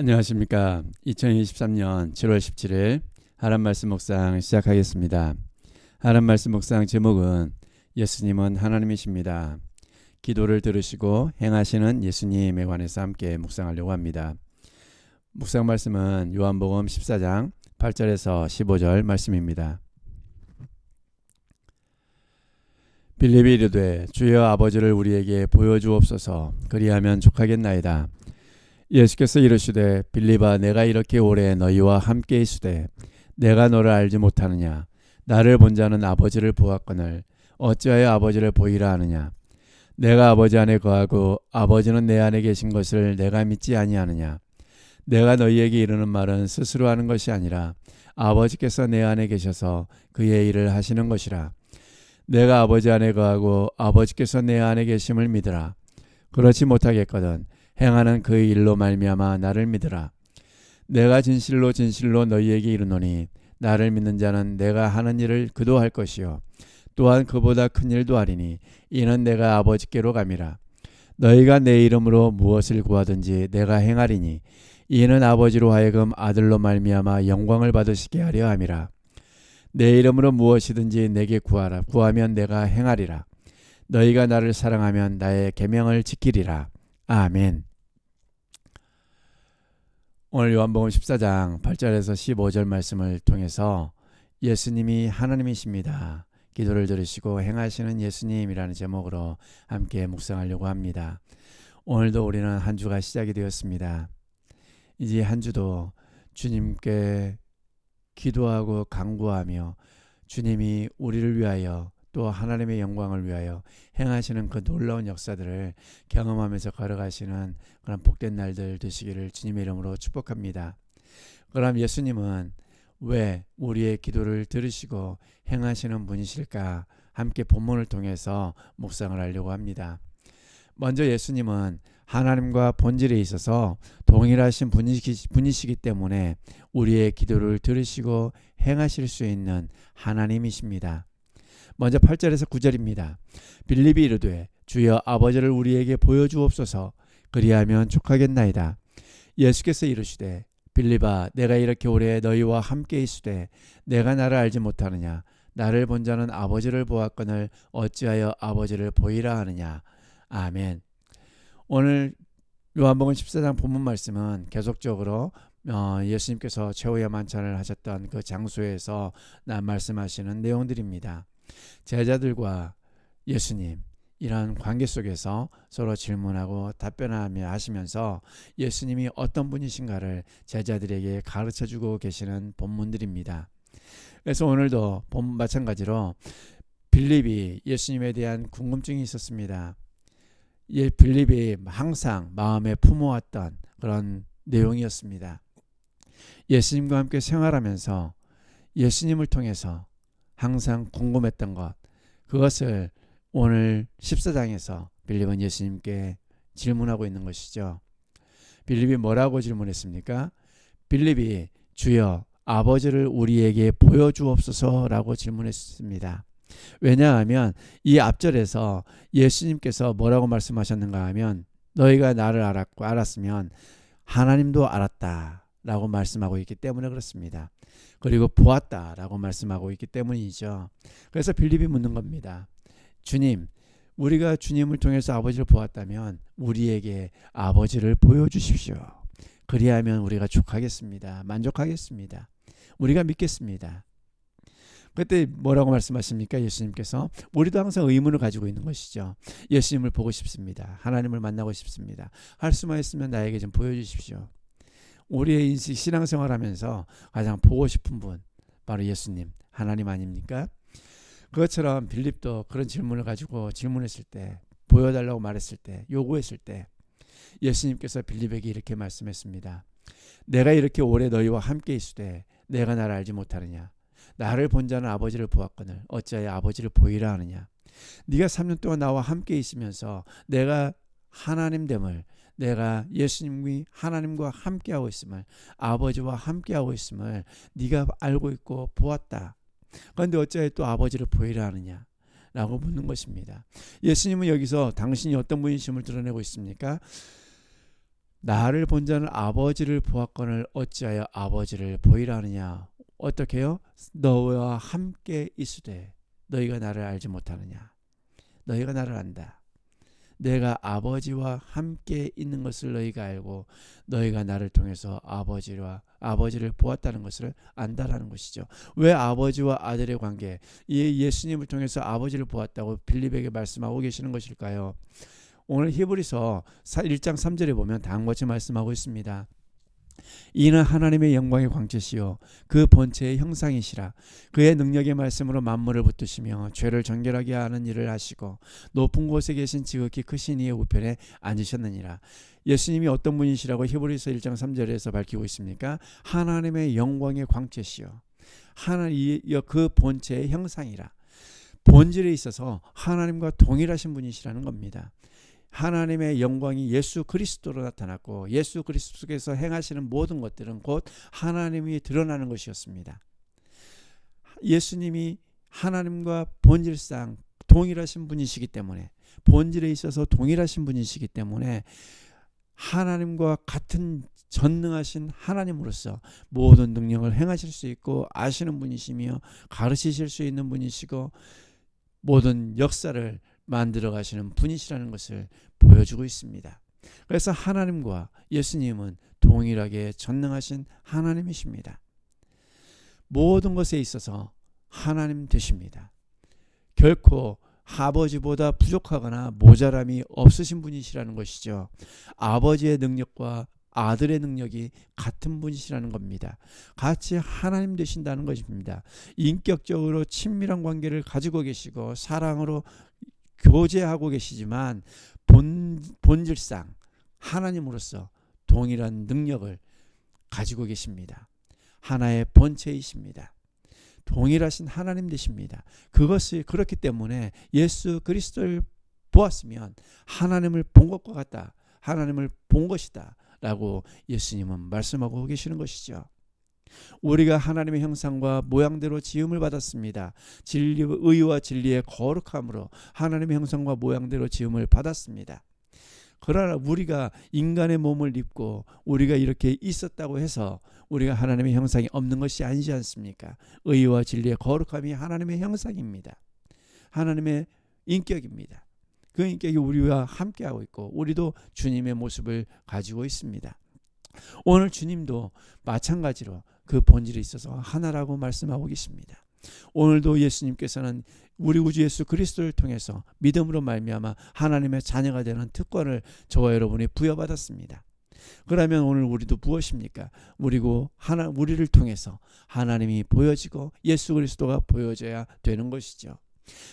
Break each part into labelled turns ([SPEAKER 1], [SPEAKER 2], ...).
[SPEAKER 1] 안녕하십니까. 2023년 7월 17일 하람 말씀 묵상 시작하겠습니다. 하람 말씀 묵상 제목은 예수님은 하나님이십니다. 기도를 들으시고 행하시는 예수님에 관해서 함께 묵상하려고 합니다. 묵상 말씀은 요한복음 14장 8절에서 15절 말씀입니다. 빌립이 이르되 주여 아버지를 우리에게 보여주옵소서. 그리하면 족하겠나이다. 예수께서 이르시되 빌립아, 내가 이렇게 오래 너희와 함께 있으되 내가 너를 알지 못하느냐? 나를 본 자는 아버지를 보았거늘 어찌하여 아버지를 보이라 하느냐? 내가 아버지 안에 거하고 아버지는 내 안에 계신 것을 내가 믿지 아니하느냐? 내가 너희에게 이르는 말은 스스로 하는 것이 아니라 아버지께서 내 안에 계셔서 그의 일을 하시는 것이라. 내가 아버지 안에 거하고 아버지께서 내 안에 계심을 믿으라. 그렇지 못하겠거든 행하는 그 일로 말미암아 나를 믿으라. 내가 진실로 진실로 너희에게 이르노니 나를 믿는 자는 내가 하는 일을 그도 할 것이요 또한 그보다 큰 일도 하리니 이는 내가 아버지께로 감이라. 너희가 내 이름으로 무엇을 구하든지 내가 행하리니 이는 아버지로 하여금 아들로 말미암아 영광을 받으시게 하려 함이라. 내 이름으로 무엇이든지 내게 구하라. 구하면 내가 행하리라. 너희가 나를 사랑하면 나의 계명을 지키리라. 아멘. 오늘 요한복음 14장 8절에서 15절 말씀을 통해서 예수님이 하나님이십니다. 기도를 들으시고 행하시는 예수님이라는 제목으로 함께 묵상하려고 합니다. 오늘도 우리는 한 주가 시작이 되었습니다. 이제 한 주도 주님께 기도하고 간구하며 주님이 우리를 위하여 또 하나님의 영광을 위하여 행하시는 그 놀라운 역사들을 경험하면서 걸어가시는 그런 복된 날들 되시기를 주님의 이름으로 축복합니다. 그럼 예수님은 왜 우리의 기도를 들으시고 행하시는 분이실까? 함께 본문을 통해서 묵상을 하려고 합니다. 먼저 예수님은 하나님과 본질에 있어서 동일하신 분이시기 때문에 우리의 기도를 들으시고 행하실 수 있는 하나님이십니다. 먼저 8절에서 9절입니다. 빌립이 이르되 주여 아버지를 우리에게 보여주옵소서. 그리하면 족하겠나이다. 예수께서 이르시되 빌립아, 내가 이렇게 오래 너희와 함께 있으되 내가 나를 알지 못하느냐? 나를 본 자는 아버지를 보았거늘 어찌하여 아버지를 보이라 하느냐? 아멘. 오늘 요한복음 14장 본문 말씀은 계속적으로 예수님께서 최후의 만찬을 하셨던 그 장소에서 말씀하시는 내용들입니다. 제자들과 예수님 이러한 관계 속에서 서로 질문하고 답변하며 하시면서 예수님이 어떤 분이신가를 제자들에게 가르쳐주고 계시는 본문들입니다. 그래서 오늘도 마찬가지로 빌립이 예수님에 대한 궁금증이 있었습니다. 빌립이 항상 마음에 품어왔던 그런 내용이었습니다. 예수님과 함께 생활하면서 예수님을 통해서 항상 궁금했던 것, 그것을 오늘 14장에서 빌립은 예수님께 질문하고 있는 것이죠. 빌립이 뭐라고 질문했습니까? 빌립이 주여 아버지를 우리에게 보여주옵소서라고 질문했습니다. 왜냐하면 이 앞절에서 예수님께서 뭐라고 말씀하셨는가 하면 너희가 나를 알았으면 하나님도 알았다라고 말씀하고 있기 때문에 그렇습니다. 그리고 보았다라고 말씀하고 있기 때문이죠. 그래서 빌립이 묻는 겁니다. 주님, 우리가 주님을 통해서 아버지를 보았다면 우리에게 아버지를 보여주십시오. 그리하면 우리가 족하겠습니다. 만족하겠습니다. 우리가 믿겠습니다. 그때 뭐라고 말씀하십니까? 예수님께서 우리도 항상 의문을 가지고 있는 것이죠. 예수님을 보고 싶습니다. 하나님을 만나고 싶습니다. 할 수만 있으면 나에게 좀 보여주십시오. 우리의 신앙생활하면서 가장 보고 싶은 분 바로 예수님, 하나님 아닙니까? 그것처럼 빌립도 그런 질문을 가지고 질문했을 때, 보여달라고 말했을 때, 요구했을 때 예수님께서 빌립에게 이렇게 말씀했습니다. 내가 이렇게 오래 너희와 함께 있으되 내가 나를 알지 못하느냐? 나를 본 자는 아버지를 보았거늘 어찌하여 아버지를 보이라 하느냐? 네가 3년 동안 나와 함께 있으면서 내가 하나님됨을, 내가 예수님이 하나님과 함께하고 있음을, 아버지와 함께하고 있음을 네가 알고 있고 보았다. 그런데 어찌하여 또 아버지를 보이라 하느냐? 라고 묻는 것입니다. 예수님은 여기서 당신이 어떤 분이심을 드러내고 있습니까? 나를 본 자는 아버지를 보았거늘 어찌하여 아버지를 보이라 하느냐. 어떻게요? 너와 함께 있으되 너희가 나를 알지 못하느냐. 너희가 나를 안다. 내가 아버지와 함께 있는 것을 너희가 알고 너희가 나를 통해서 아버지를 보았다는 것을 안다라는 것이죠. 왜 아버지와 아들의 관계, 이 예수님을 통해서 아버지를 보았다고 빌립에게 말씀하고 계시는 것일까요? 오늘 히브리서 1장 3절에 보면 다음같이 말씀하고 있습니다. 이는 하나님의 영광의 광채시요 그 본체의 형상이시라. 그의 능력의 말씀으로 만물을 붙드시며 죄를 정결하게 하는 일을 하시고 높은 곳에 계신 지극히 크신 이의 우편에 앉으셨느니라. 예수님이 어떤 분이시라고 히브리서 1장 3절에서 밝히고 있습니까? 하나님의 영광의 광채시요 그 본체의 형상이라. 본질에 있어서 하나님과 동일하신 분이시라는 겁니다. 하나님의 영광이 예수 그리스도로 나타났고 예수 그리스도께서 행하시는 모든 것들은 곧 하나님이 드러나는 것이었습니다. 예수님이 하나님과 본질상 동일하신 분이시기 때문에, 본질에 있어서 동일하신 분이시기 때문에 하나님과 같은 전능하신 하나님으로서 모든 능력을 행하실 수 있고 아시는 분이시며 가르치실 수 있는 분이시고 모든 역사를 만들어 가시는 분이시라는 것을 보여주고 있습니다. 그래서 하나님과 예수님은 동일하게 전능하신 하나님이십니다. 모든 것에 있어서 하나님 되십니다. 결코 아버지보다 부족하거나 모자람이 없으신 분이시라는 것이죠. 아버지의 능력과 아들의 능력이 같은 분이시라는 겁니다. 같이 하나님 되신다는 것입니다. 인격적으로 친밀한 관계를 가지고 계시고 사랑으로 교제하고 계시지만 본질상 하나님으로서 동일한 능력을 가지고 계십니다. 하나의 본체이십니다. 동일하신 하나님 되십니다. 그것이 그렇기 때문에 예수 그리스도를 보았으면 하나님을 본 것과 같다. 하나님을 본 것이다 라고 예수님은 말씀하고 계시는 것이죠. 우리가 하나님의 형상과 모양대로 지음을 받았습니다. 의와 진리의 거룩함으로 하나님의 형상과 모양대로 지음을 받았습니다. 그러나 우리가 인간의 몸을 입고 우리가 이렇게 있었다고 해서 우리가 하나님의 형상이 없는 것이 아니지 않습니까? 의와 진리의 거룩함이 하나님의 형상입니다. 하나님의 인격입니다. 그 인격이 우리와 함께하고 있고 우리도 주님의 모습을 가지고 있습니다. 오늘 주님도 마찬가지로 그 본질에 있어서 하나라고 말씀하고 계십니다. 오늘도 예수님께서는 우리 구주 예수 그리스도를 통해서 믿음으로 말미암아 하나님의 자녀가 되는 특권을 저와 여러분이 부여받았습니다. 그러면 오늘 우리도 무엇입니까? 우리를 통해서 하나님이 보여지고 예수 그리스도가 보여져야 되는 것이죠.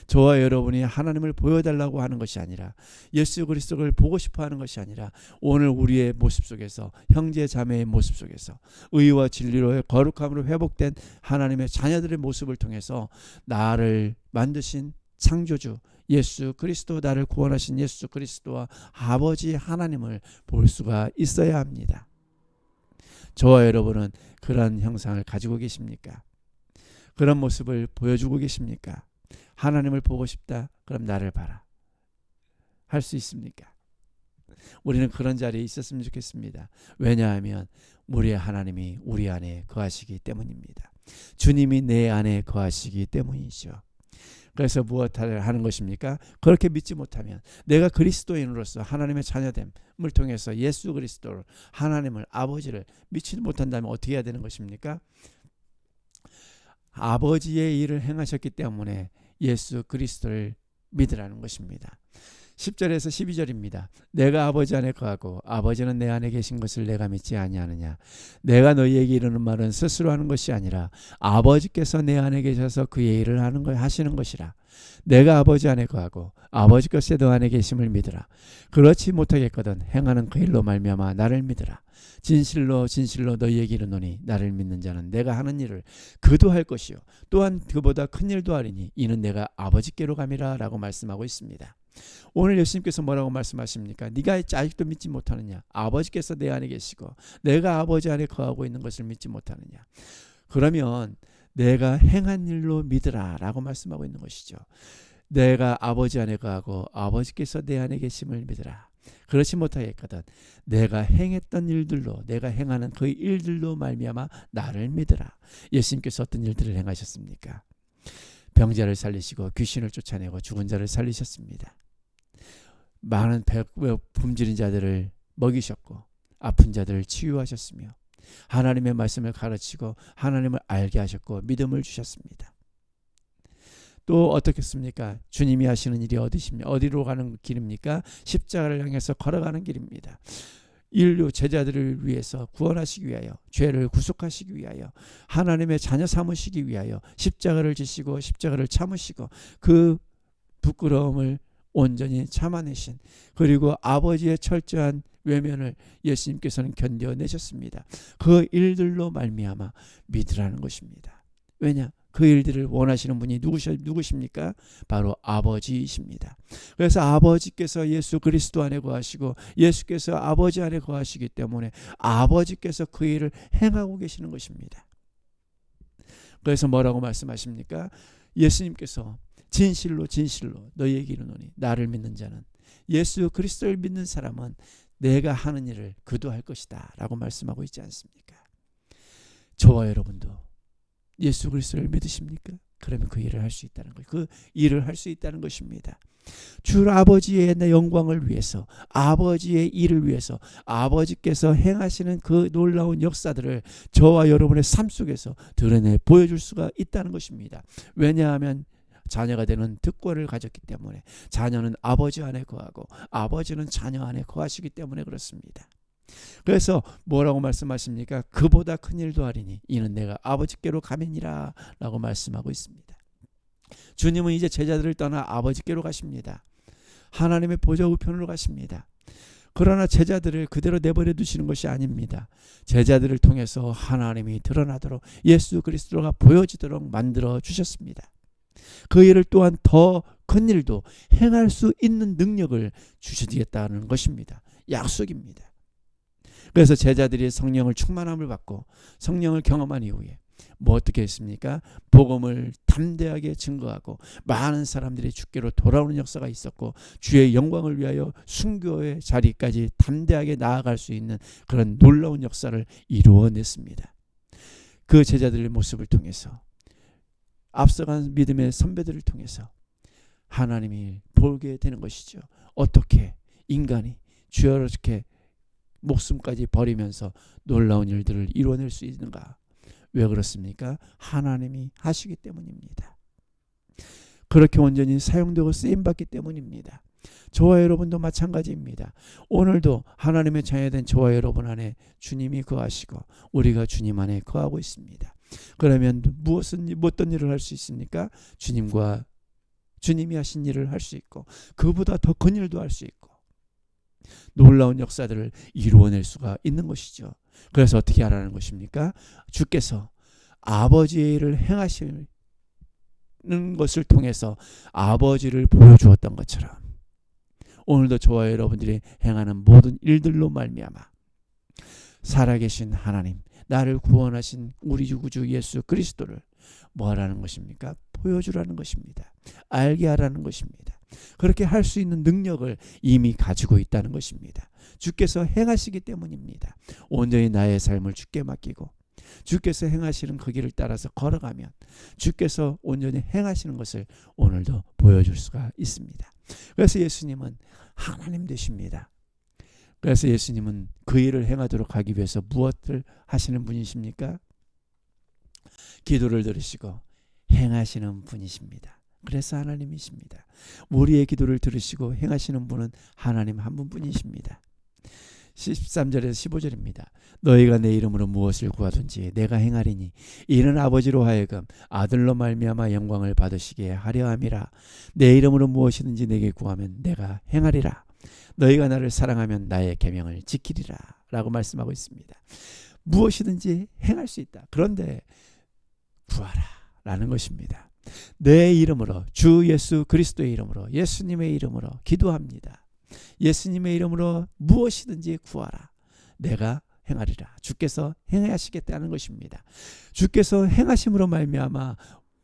[SPEAKER 1] 저와 여러분이 하나님을 보여달라고 하는 것이 아니라 예수 그리스도를 보고 싶어 하는 것이 아니라 오늘 우리의 모습 속에서 형제 자매의 모습 속에서 의와 진리로의 거룩함으로 회복된 하나님의 자녀들의 모습을 통해서 나를 만드신 창조주 예수 그리스도, 나를 구원하신 예수 그리스도와 아버지 하나님을 볼 수가 있어야 합니다. 저와 여러분은 그런 형상을 가지고 계십니까? 그런 모습을 보여주고 계십니까? 하나님을 보고 싶다? 그럼 나를 봐라. 할 수 있습니까? 우리는 그런 자리에 있었으면 좋겠습니다. 왜냐하면 우리의 하나님이 우리 안에 거하시기 때문입니다. 주님이 내 안에 거하시기 때문이죠. 그래서 무엇을 하는 것입니까? 그렇게 믿지 못하면 내가 그리스도인으로서 하나님의 자녀됨을 통해서 예수 그리스도를, 하나님을, 아버지를 믿지 못한다면 어떻게 해야 되는 것입니까? 아버지의 일을 행하셨기 때문에 예수 그리스도를 믿으라는 것입니다. 10절에서 12절입니다. 내가 아버지 안에 거하고 아버지는 내 안에 계신 것을 내가 믿지 아니하느냐. 내가 너희에게 이르는 말은 스스로 하는 것이 아니라 아버지께서 내 안에 계셔서 그의 일을 하시는 것이라. 내가 아버지 안에 거하고 아버지께서 너 안에 계심을 믿으라. 그렇지 못하겠거든 행하는 그 일로 말미암아 나를 믿으라. 진실로 진실로 너희에게 이르노니 나를 믿는 자는 내가 하는 일을 그도 할 것이요 또한 그보다 큰 일도 하리니 이는 내가 아버지께로 감이라 라고 말씀하고 있습니다. 오늘 예수님께서 뭐라고 말씀하십니까? 네가 아직도 믿지 못하느냐? 아버지께서 내 안에 계시고 내가 아버지 안에 거하고 있는 것을 믿지 못하느냐? 그러면 내가 행한 일로 믿으라 라고 말씀하고 있는 것이죠. 내가 아버지 안에 거하고 아버지께서 내 안에 계심을 믿으라. 그렇지 못하겠거든 내가 행했던 일들로 내가 행하는 그 일들로 말미암아 나를 믿으라. 예수님께서 어떤 일들을 행하셨습니까? 병자를 살리시고 귀신을 쫓아내고 죽은 자를 살리셨습니다. 많은 굶주린 자들을 먹이셨고 아픈 자들을 치유하셨으며 하나님의 말씀을 가르치고 하나님을 알게 하셨고 믿음을 주셨습니다. 또 어떻겠습니까? 주님이 하시는 일이 어디로 가는 길입니까? 십자가를 향해서 걸어가는 길입니다. 인류 제자들을 위해서 구원하시기 위하여 죄를 구속하시기 위하여 하나님의 자녀 삼으시기 위하여 십자가를 지시고 십자가를 참으시고 그 부끄러움을 온전히 참아내신 그리고 아버지의 철저한 외면을 예수님께서는 견뎌내셨습니다. 그 일들로 말미암아 믿으라는 것입니다. 왜냐? 그 일들을 원하시는 분이 누구십니까? 바로 아버지이십니다. 그래서 아버지께서 예수 그리스도 안에 거하시고 예수께서 아버지 안에 거하시기 때문에 아버지께서 그 일을 행하고 계시는 것입니다. 그래서 뭐라고 말씀하십니까? 예수님께서 진실로 진실로 너희에게 이르노니 나를 믿는 자는 예수 그리스도를 믿는 사람은 내가 하는 일을 그도 할 것이다 라고 말씀하고 있지 않습니까? 저와 여러분도 예수 그리스도를 믿으십니까? 그러면 그 일을 할 수 있다는 것, 그 일을 할 수 있다는 것입니다. 주 아버지의 내 영광을 위해서 아버지의 일을 위해서 아버지께서 행하시는 그 놀라운 역사들을 저와 여러분의 삶 속에서 드러내 보여줄 수가 있다는 것입니다. 왜냐하면 자녀가 되는 특권을 가졌기 때문에 자녀는 아버지 안에 거하고 아버지는 자녀 안에 거하시기 때문에 그렇습니다. 그래서 뭐라고 말씀하십니까? 그보다 큰 일도 하리니 이는 내가 아버지께로 가매니라 라고 말씀하고 있습니다. 주님은 이제 제자들을 떠나 아버지께로 가십니다. 하나님의 보좌 우편으로 가십니다. 그러나 제자들을 그대로 내버려 두시는 것이 아닙니다. 제자들을 통해서 하나님이 드러나도록 예수 그리스도가 보여지도록 만들어 주셨습니다. 그 일을 또한 더 큰 일도 행할 수 있는 능력을 주시겠다는 것입니다. 약속입니다. 그래서 제자들이 성령을 충만함을 받고 성령을 경험한 이후에 뭐 어떻게 했습니까? 복음을 담대하게 증거하고 많은 사람들이 주께로 돌아오는 역사가 있었고 주의 영광을 위하여 순교의 자리까지 담대하게 나아갈 수 있는 그런 놀라운 역사를 이루어냈습니다. 그 제자들의 모습을 통해서 앞서간 믿음의 선배들을 통해서 하나님이 보게 되는 것이죠. 어떻게 인간이 주여렇게 목숨까지 버리면서 놀라운 일들을 이루어낼 수 있는가? 왜 그렇습니까? 하나님이 하시기 때문입니다. 그렇게 온전히 사용되고 쓰임받기 때문입니다. 저와 여러분도 마찬가지입니다. 오늘도 하나님의 자녀된 저와 여러분 안에 주님이 거하시고 우리가 주님 안에 거하고 있습니다. 그러면 어떤 일을 할 수 있습니까? 주님이 하신 일을 할 수 있고 그보다 더 큰 일도 할 수 있고 놀라운 역사들을 이루어낼 수가 있는 것이죠. 그래서 어떻게 하라는 것입니까? 주께서 아버지의 일을 행하시는 것을 통해서 아버지를 보여주었던 것처럼 오늘도 저와 여러분들이 행하는 모든 일들로 말미암아 살아계신 하나님, 나를 구원하신 우리 구주 예수 그리스도를 뭐 하라는 것입니까? 보여주라는 것입니다. 알게 하라는 것입니다. 그렇게 할 수 있는 능력을 이미 가지고 있다는 것입니다. 주께서 행하시기 때문입니다. 온전히 나의 삶을 주께 맡기고 주께서 행하시는 그 길을 따라서 걸어가면 주께서 온전히 행하시는 것을 오늘도 보여줄 수가 있습니다. 그래서 예수님은 하나님 되십니다. 그래서 예수님은 그 일을 행하도록 하기 위해서 무엇을 하시는 분이십니까? 기도를 들으시고 행하시는 분이십니다. 그래서 하나님이십니다. 우리의 기도를 들으시고 행하시는 분은 하나님 한 분뿐이십니다. 13절에서 15절입니다. 너희가 내 이름으로 무엇을 구하든지 내가 행하리니 이는 아버지로 하여금 아들로 말미암아 영광을 받으시게 하려 함이라. 내 이름으로 무엇이든지 내게 구하면 내가 행하리라. 너희가 나를 사랑하면 나의 계명을 지키리라 라고 말씀하고 있습니다. 무엇이든지 행할 수 있다. 그런데 구하라 라는 것입니다. 내 이름으로 주 예수 그리스도의 이름으로 예수님의 이름으로 기도합니다. 예수님의 이름으로 무엇이든지 구하라. 내가 행하리라. 주께서 행하시겠다는 것입니다. 주께서 행하심으로 말미암아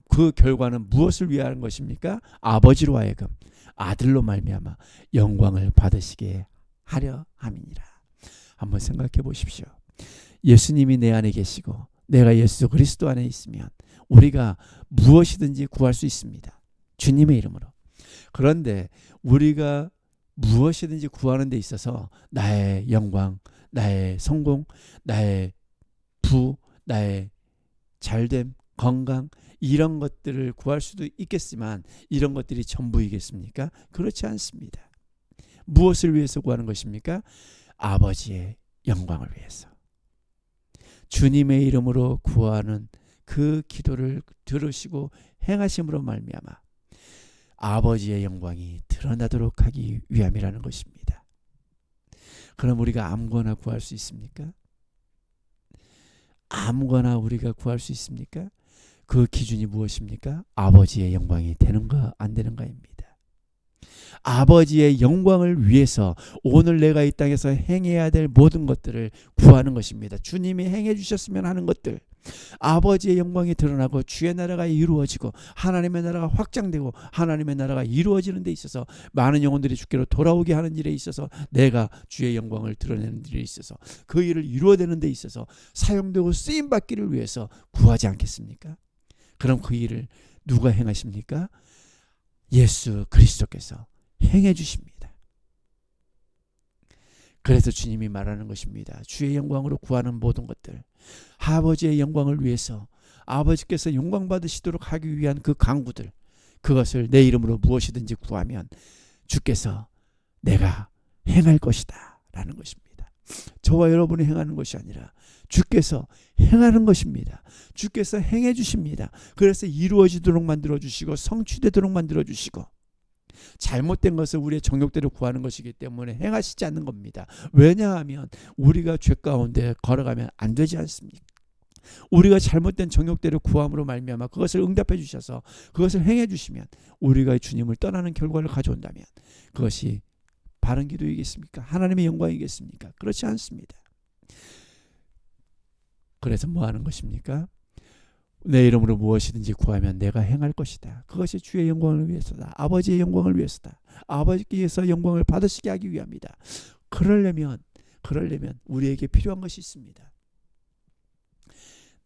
[SPEAKER 1] 그 결과는 무엇을 위한 것입니까? 아버지로 하여금 아들로 말미암아 영광을 받으시게 하려 함이니라. 한번 생각해 보십시오. 예수님이 내 안에 계시고 내가 예수 그리스도 안에 있으면 우리가 무엇이든지 구할 수 있습니다. 주님의 이름으로. 그런데 우리가 무엇이든지 구하는 데 있어서 나의 영광, 나의 성공, 나의 부, 나의 잘됨, 건강 이런 것들을 구할 수도 있겠지만 이런 것들이 전부이겠습니까? 그렇지 않습니다. 무엇을 위해서 구하는 것입니까? 아버지의 영광을 위해서. 주님의 이름으로 구하는 그 기도를 들으시고 행하심으로 말미암아 아버지의 영광이 드러나도록 하기 위함이라는 것입니다. 그럼 우리가 아무거나 구할 수 있습니까? 아무거나 우리가 구할 수 있습니까? 그 기준이 무엇입니까? 아버지의 영광이 되는가 안 되는가입니다. 아버지의 영광을 위해서 오늘 내가 이 땅에서 행해야 될 모든 것들을 구하는 것입니다. 주님이 행해 주셨으면 하는 것들, 아버지의 영광이 드러나고 주의 나라가 이루어지고 하나님의 나라가 확장되고 하나님의 나라가 이루어지는 데 있어서 많은 영혼들이 주께로 돌아오게 하는 일에 있어서 내가 주의 영광을 드러내는 일에 있어서 그 일을 이루어내는 데 있어서 사용되고 쓰임받기를 위해서 구하지 않겠습니까? 그럼 그 일을 누가 행하십니까? 예수 그리스도께서 행해 주십니다. 그래서 주님이 말하는 것입니다. 주의 영광으로 구하는 모든 것들, 아버지의 영광을 위해서 아버지께서 영광 받으시도록 하기 위한 그 간구들, 그것을 내 이름으로 무엇이든지 구하면 주께서 내가 행할 것이다 라는 것입니다. 저와 여러분이 행하는 것이 아니라 주께서 행하는 것입니다. 주께서 행해 주십니다. 그래서 이루어지도록 만들어 주시고 성취되도록 만들어 주시고, 잘못된 것을 우리의 정욕대로 구하는 것이기 때문에 행하시지 않는 겁니다. 왜냐하면 우리가 죄 가운데 걸어가면 안 되지 않습니까? 우리가 잘못된 정욕대로 구함으로 말미암아 그것을 응답해 주셔서 그것을 행해 주시면 우리가 주님을 떠나는 결과를 가져온다면 그것이 바른 기도이겠습니까? 하나님의 영광이겠습니까? 그렇지 않습니다. 그래서 뭐 하는 것입니까? 내 이름으로 무엇이든지 구하면 내가 행할 것이다. 그것이 주의 영광을 위해서다. 아버지의 영광을 위해서다. 아버지께서 영광을 받으시게 하기 위함이다. 그러려면 우리에게 필요한 것이 있습니다.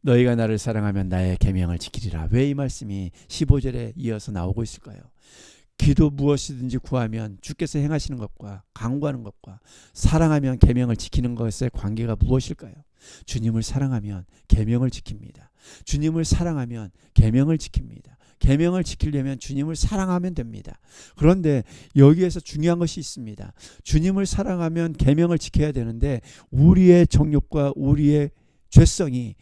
[SPEAKER 1] 너희가 나를 사랑하면 나의 계명을 지키리라. 왜 이 말씀이 15절에 이어서 나오고 있을까요? 기도 무엇이든지 구하면 주께서 행하시는 것과 간구하는 것과 사랑하면 계명을 지키는 것의 관계가 무엇일까요? 주님을 사랑하면 계명을 지킵니다. 주님을 사랑하면 계명을 지킵니다. 계명을 지키려면 주님을 사랑하면 됩니다. 그런데 여기에서 중요한 것이 있습니다. 주님을 사랑하면 계명을 지켜야 되는데 우리의 정욕과 우리의 죄성이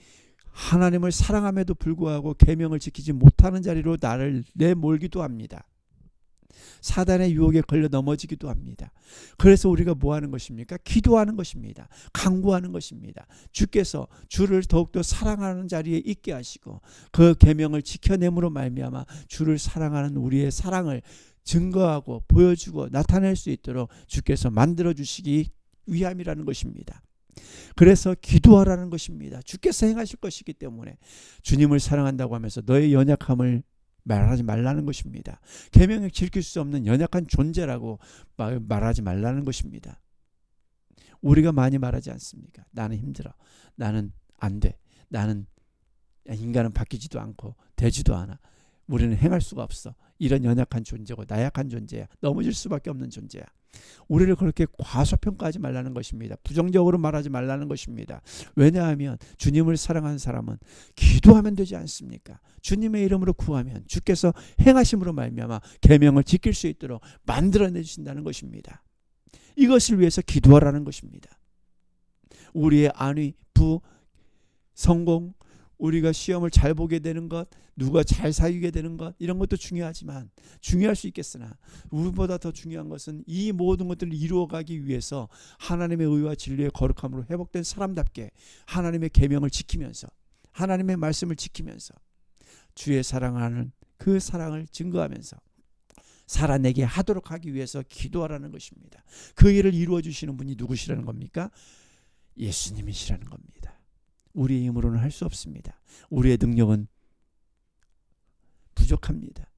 [SPEAKER 1] 하나님을 사랑함에도 불구하고 계명을 지키지 못하는 자리로 나를 내몰기도 합니다. 사단의 유혹에 걸려 넘어지기도 합니다. 그래서 우리가 뭐 하는 것입니까? 기도하는 것입니다. 간구하는 것입니다. 주께서 주를 더욱더 사랑하는 자리에 있게 하시고 그 계명을 지켜냄으로 말미암아 주를 사랑하는 우리의 사랑을 증거하고 보여주고 나타낼 수 있도록 주께서 만들어 주시기 위함이라는 것입니다. 그래서 기도하라는 것입니다. 주께서 행하실 것이기 때문에 주님을 사랑한다고 하면서 너의 연약함을 말하지 말라는 것입니다. 계명을 지킬 수 없는 연약한 존재라고 말하지 말라는 것입니다. 우리가 많이 말하지 않습니까? 나는 힘들어. 나는 안 돼. 나는 인간은 바뀌지도 않고 되지도 않아. 우리는 행할 수가 없어. 이런 연약한 존재고 나약한 존재야. 넘어질 수밖에 없는 존재야. 우리를 그렇게 과소평가하지 말라는 것입니다. 부정적으로 말하지 말라는 것입니다. 왜냐하면 주님을 사랑하는 사람은 기도하면 되지 않습니까? 주님의 이름으로 구하면 주께서 행하심으로 말미암아 계명을 지킬 수 있도록 만들어내 주신다는 것입니다. 이것을 위해서 기도하라는 것입니다. 우리의 안위, 부, 성공, 우리가 시험을 잘 보게 되는 것, 누가 잘 사귀게 되는 것, 이런 것도 중요하지만 중요할 수 있겠으나 우리보다 더 중요한 것은 이 모든 것들을 이루어가기 위해서 하나님의 의와 진리의 거룩함으로 회복된 사람답게 하나님의 계명을 지키면서 하나님의 말씀을 지키면서 주의 사랑하는 그 사랑을 증거하면서 살아내게 하도록 하기 위해서 기도하라는 것입니다. 그 일을 이루어 주시는 분이 누구시라는 겁니까? 예수님이시라는 겁니다. 우리의 힘으로는 할 수 없습니다. 우리의 능력은 부족합니다.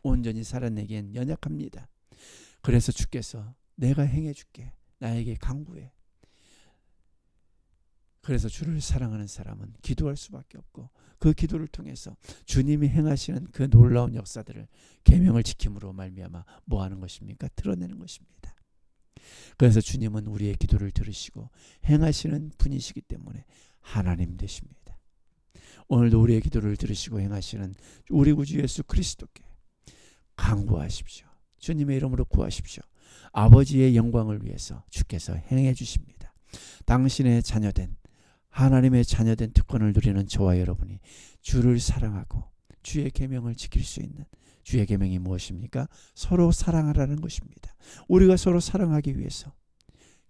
[SPEAKER 1] 온전히 살아내기엔 연약합니다. 그래서 주께서 내가 행해 줄게. 나에게 간구해. 그래서 주를 사랑하는 사람은 기도할 수밖에 없고 그 기도를 통해서 주님이 행하시는 그 놀라운 역사들을 계명을 지킴으로 말미암아 뭐 하는 것입니까? 드러내는 것입니다. 그래서 주님은 우리의 기도를 들으시고 행하시는 분이시기 때문에 하나님 되십니다. 오늘도 우리의 기도를 들으시고 행하시는 우리 구주 예수 그리스도께 간구하십시오. 주님의 이름으로 구하십시오. 아버지의 영광을 위해서 주께서 행해 주십니다. 당신의 자녀된 하나님의 자녀된 특권을 누리는 저와 여러분이 주를 사랑하고 주의 계명을 지킬 수 있는 주의 계명이 무엇입니까? 서로 사랑하라는 것입니다. 우리가 서로 사랑하기 위해서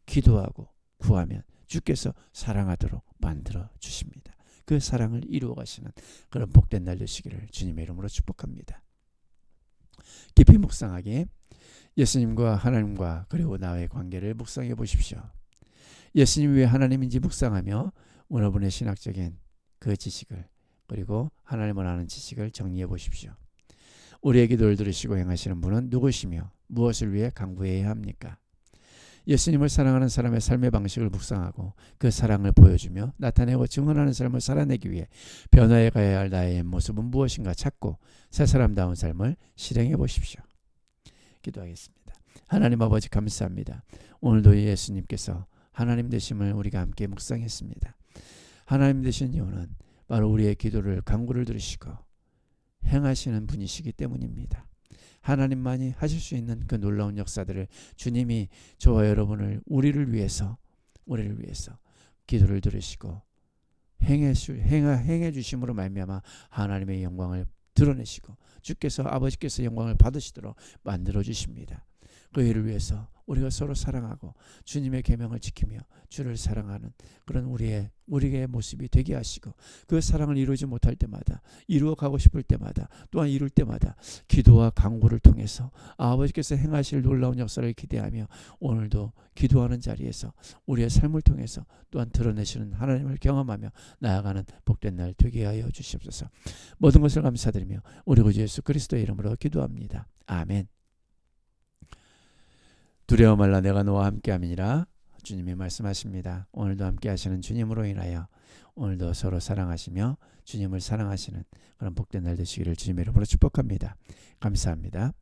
[SPEAKER 1] 기도하고 구하면 주께서 사랑하도록 만들어 주십니다. 그 사랑을 이루어 가시는 그런 복된 날 되시기를 주님의 이름으로 축복합니다. 깊이 묵상하기. 예수님과 하나님과 그리고 나의 관계를 묵상해 보십시오. 예수님이 왜 하나님인지 묵상하며 여러분의 신학적인 그 지식을 그리고 하나님을 아는 지식을 정리해 보십시오. 우리의 기도를 들으시고 행하시는 분은 누구시며 무엇을 위해 간구해야 합니까? 예수님을 사랑하는 사람의 삶의 방식을 묵상하고 그 사랑을 보여주며 나타내고 증언하는 삶을 살아내기 위해 변화해 가야 할 나의 모습은 무엇인가 찾고 새 사람다운 삶을 실행해 보십시오. 기도하겠습니다. 하나님 아버지 감사합니다. 오늘도 예수님께서 하나님 되심을 우리가 함께 묵상했습니다. 하나님 되신 이유는 바로 우리의 기도를 간구를 들으시고 행하시는 분이시기 때문입니다. 하나님만이 하실 수 있는 그 놀라운 역사들을 주님이 저와 여러분을 우리를 위해서 기도를 들으시고 행해 주심으로 말미암아 하나님의 영광을 드러내시고 주께서 아버지께서 영광을 받으시도록 만들어 주십니다. 그 일을 위해서 우리가 서로 사랑하고 주님의 계명을 지키며 주를 사랑하는 그런 우리의 모습이 되게 하시고 그 사랑을 이루지 못할 때마다 이루어 가고 싶을 때마다 또한 이룰 때마다 기도와 간구를 통해서 아버지께서 행하실 놀라운 역사를 기대하며 오늘도 기도하는 자리에서 우리의 삶을 통해서 또한 드러내시는 하나님을 경험하며 나아가는 복된 날 되게 하여 주시옵소서. 모든 것을 감사드리며 우리 구주 예수 그리스도의 이름으로 기도합니다. 아멘. 두려워 말라 내가 너와 함께함이니라 주님이 말씀하십니다. 오늘도 함께하시는 주님으로 인하여 오늘도 서로 사랑하시며 주님을 사랑하시는 그런 복된 날 되시기를 주님의 이름으로 축복합니다. 감사합니다.